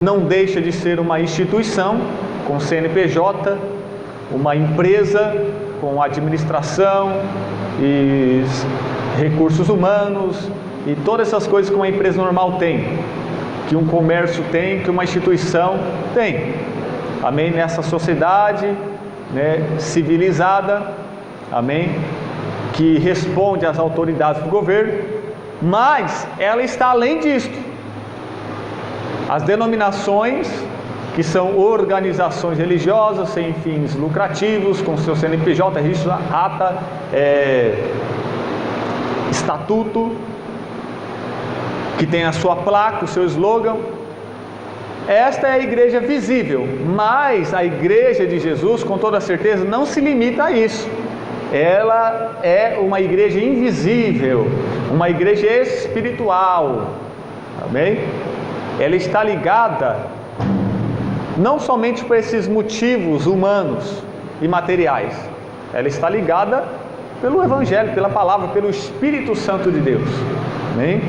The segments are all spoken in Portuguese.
não deixa de ser uma instituição com CNPJ, uma empresa com administração e recursos humanos e todas essas coisas que uma empresa normal tem, que um comércio tem, que uma instituição tem. Amém? Nessa sociedade, né, civilizada, amém? Que responde às autoridades do governo, mas ela está além disto. As denominações, que são organizações religiosas sem fins lucrativos, com seu CNPJ, registro, ata, estatuto, que tem a sua placa, o seu slogan. Esta é a igreja visível, mas a igreja de Jesus, com toda certeza, não se limita a isso. Ela é uma igreja invisível, uma igreja espiritual, amém? Ela está ligada não somente por esses motivos humanos e materiais, ela está ligada pelo Evangelho, pela palavra, pelo Espírito Santo de Deus, amém?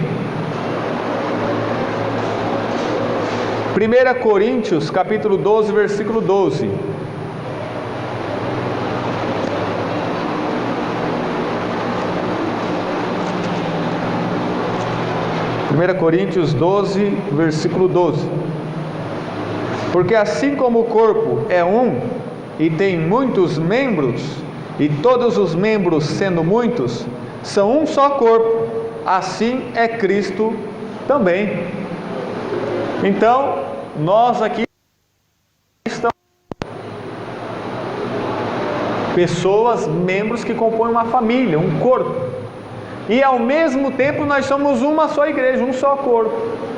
1 Coríntios capítulo 12, versículo 12. Coríntios 12, versículo 12. Porque assim como o corpo é um e tem muitos membros, e todos os membros, sendo muitos, são um só corpo, assim é Cristo também. Então, nós aqui estamos pessoas, membros que compõem uma família, um corpo. E ao mesmo tempo nós somos uma só igreja, um só corpo,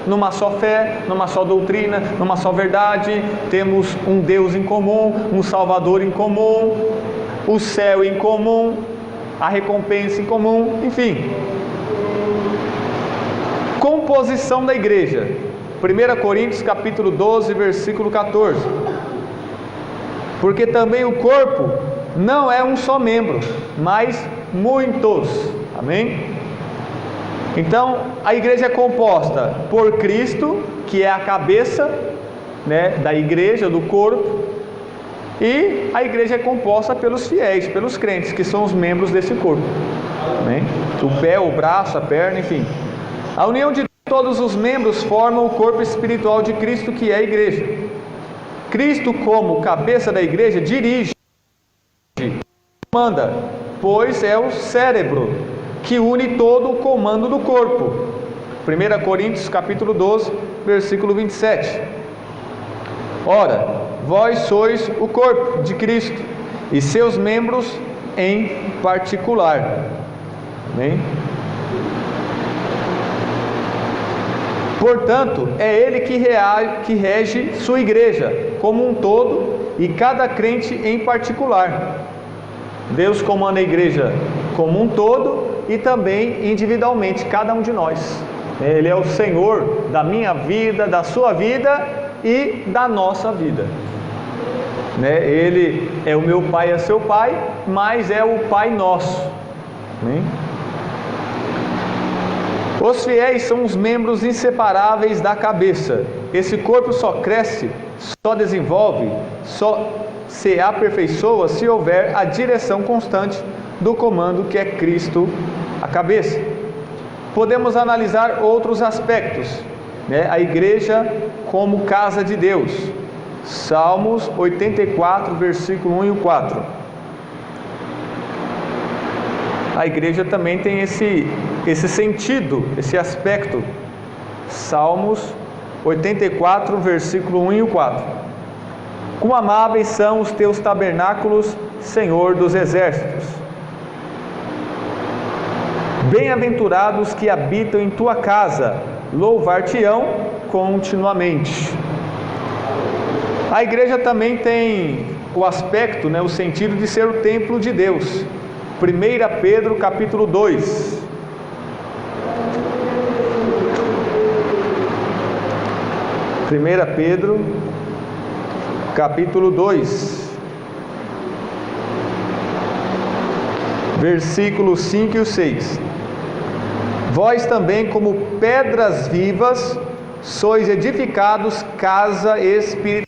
numa só fé, numa só doutrina, numa só verdade. Temos um Deus em comum, um Salvador em comum, o céu em comum, a recompensa em comum, enfim. Composição da igreja. 1 Coríntios capítulo 12, versículo 14. Porque também o corpo não é um só membro, mas muitos. Amém? Então, a igreja é composta por Cristo, que é a cabeça, né, da igreja, do corpo, e a igreja é composta pelos fiéis, pelos crentes, que são os membros desse corpo. Amém? O pé, o braço, a perna, enfim. A união de todos os membros forma o corpo espiritual de Cristo, que é a igreja. Cristo, como cabeça da igreja, dirige, manda, pois é o cérebro que une todo o comando do corpo. 1 Coríntios capítulo 12, versículo 27. Ora, vós sois o corpo de Cristo e seus membros em particular. Amém? Portanto, é Ele que rege sua igreja como um todo e cada crente em particular. Deus comanda a igreja como um todo e também individualmente, cada um de nós. Ele é o Senhor da minha vida, da sua vida e da nossa vida. Ele é o meu Pai, é seu Pai, mas é o Pai nosso. Os fiéis são os membros inseparáveis da cabeça. Esse corpo só cresce, só desenvolve, só se aperfeiçoa se houver a direção constante do comando que é Cristo, a cabeça. Podemos analisar outros aspectos, a igreja como casa de Deus. Salmos 84, versículo 1 e 4. A igreja também tem esse sentido, esse aspecto. Salmos 84, versículo 1 e 4. Quão amáveis são os teus tabernáculos, Senhor dos exércitos. Bem-aventurados que habitam em tua casa, louvar-te-ão continuamente. A igreja também tem o aspecto, o sentido de ser o templo de Deus. 1 Pedro capítulo 2. 1 Pedro capítulo 2, versículos 5 e 6. Vós também, como pedras vivas, sois edificados casa espiritual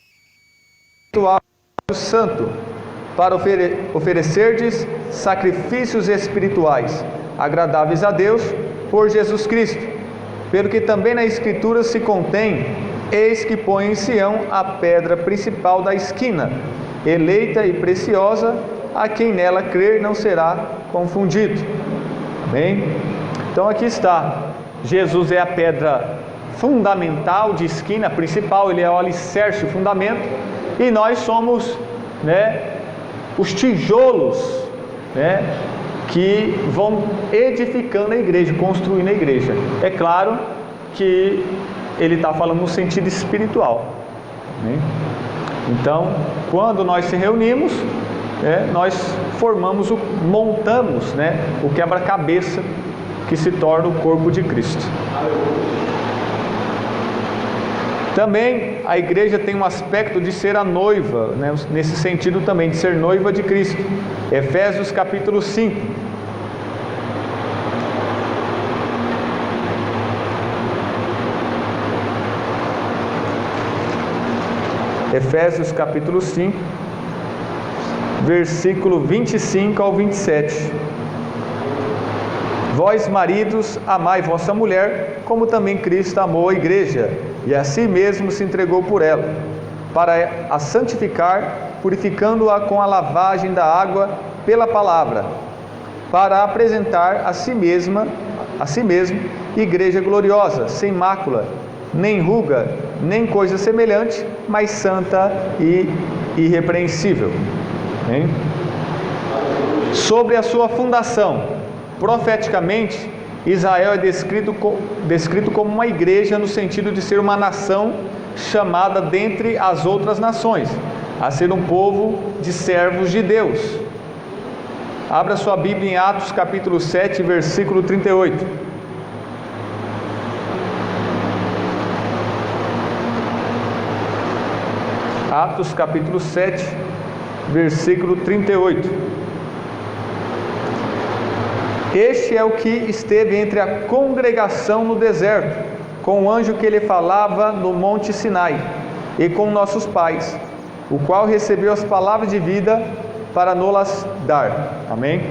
santo, para oferecerdes sacrifícios espirituais, agradáveis a Deus, por Jesus Cristo. Pelo que também na Escritura se contém: eis que põe em Sião a pedra principal da esquina, eleita e preciosa, a quem nela crer não será confundido. Amém? Então aqui está, Jesus é a pedra fundamental de esquina, principal, ele é o alicerce, o fundamento, e nós somos, os tijolos, que vão edificando a igreja, construindo a igreja. É claro que ele está falando no sentido espiritual, né? Então, quando nós se reunimos, nós montamos, o quebra-cabeça que se torna o corpo de Cristo. Também a igreja tem um aspecto de ser a noiva, nesse sentido também, de ser noiva de Cristo. Efésios capítulo 5. Efésios capítulo 5, versículo 25 ao 27. Vós, maridos, amai vossa mulher, como também Cristo amou a igreja, e a si mesmo se entregou por ela, para a santificar, purificando-a com a lavagem da água pela palavra, para apresentar a si mesmo, igreja gloriosa, sem mácula, nem ruga, nem coisa semelhante, mas santa e irrepreensível. Hein? Sobre a sua fundação, profeticamente, Israel é descrito como uma igreja no sentido de ser uma nação chamada dentre as outras nações, a ser um povo de servos de Deus. Abra sua Bíblia em Atos capítulo 7, versículo 38. Atos capítulo 7, versículo 38. Este é o que esteve entre a congregação no deserto, com o anjo que lhe falava no monte Sinai, e com nossos pais, o qual recebeu as palavras de vida para nos-las dar. Amém?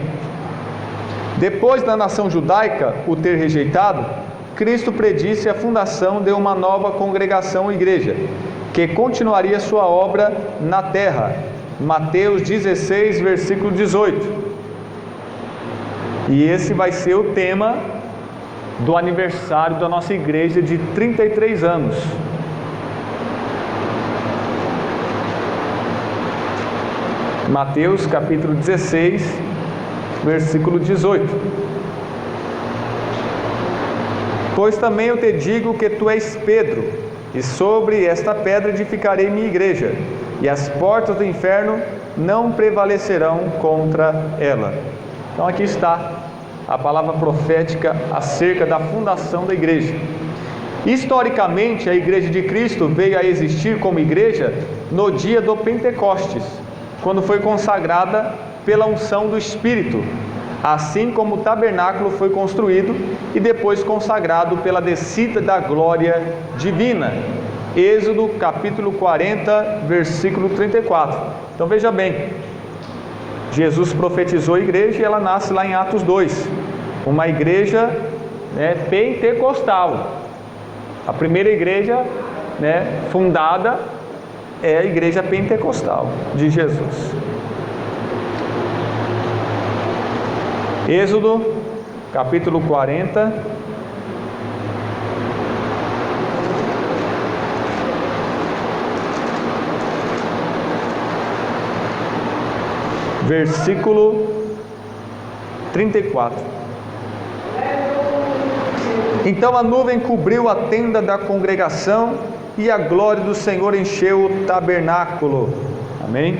Depois da nação judaica o ter rejeitado, Cristo predisse a fundação de uma nova congregação ou igreja, que continuaria sua obra na terra. Mateus 16, versículo 18. E esse vai ser o tema do aniversário da nossa igreja de 33 anos. Mateus capítulo 16, versículo 18. Pois também eu te digo que tu és Pedro, e sobre esta pedra edificarei minha igreja, e as portas do inferno não prevalecerão contra ela. Então aqui está a palavra profética acerca da fundação da igreja. Historicamente, a igreja de Cristo veio a existir como igreja no dia do Pentecostes, quando foi consagrada pela unção do Espírito, assim como o tabernáculo foi construído e depois consagrado pela descida da glória divina. Êxodo capítulo 40, versículo 34. Então veja bem, Jesus profetizou a igreja e ela nasce lá em Atos 2, uma igreja pentecostal. A primeira igreja fundada é a igreja pentecostal de Jesus. Êxodo capítulo 40, versículo 34. Então a nuvem cobriu a tenda da congregação e a glória do Senhor encheu o tabernáculo. Amém?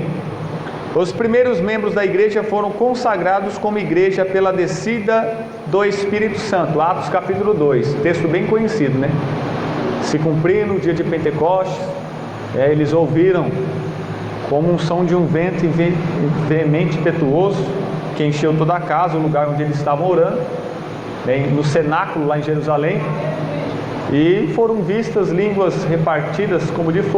Os primeiros membros da igreja foram consagrados como igreja pela descida do Espírito Santo. Atos capítulo 2, texto bem conhecido, Se cumpriu no dia de Pentecostes, eles ouviram como um som de um vento veemente impetuoso, que encheu toda a casa, o lugar onde eles estavam orando, no cenáculo lá em Jerusalém. E foram vistas línguas repartidas como de fogo,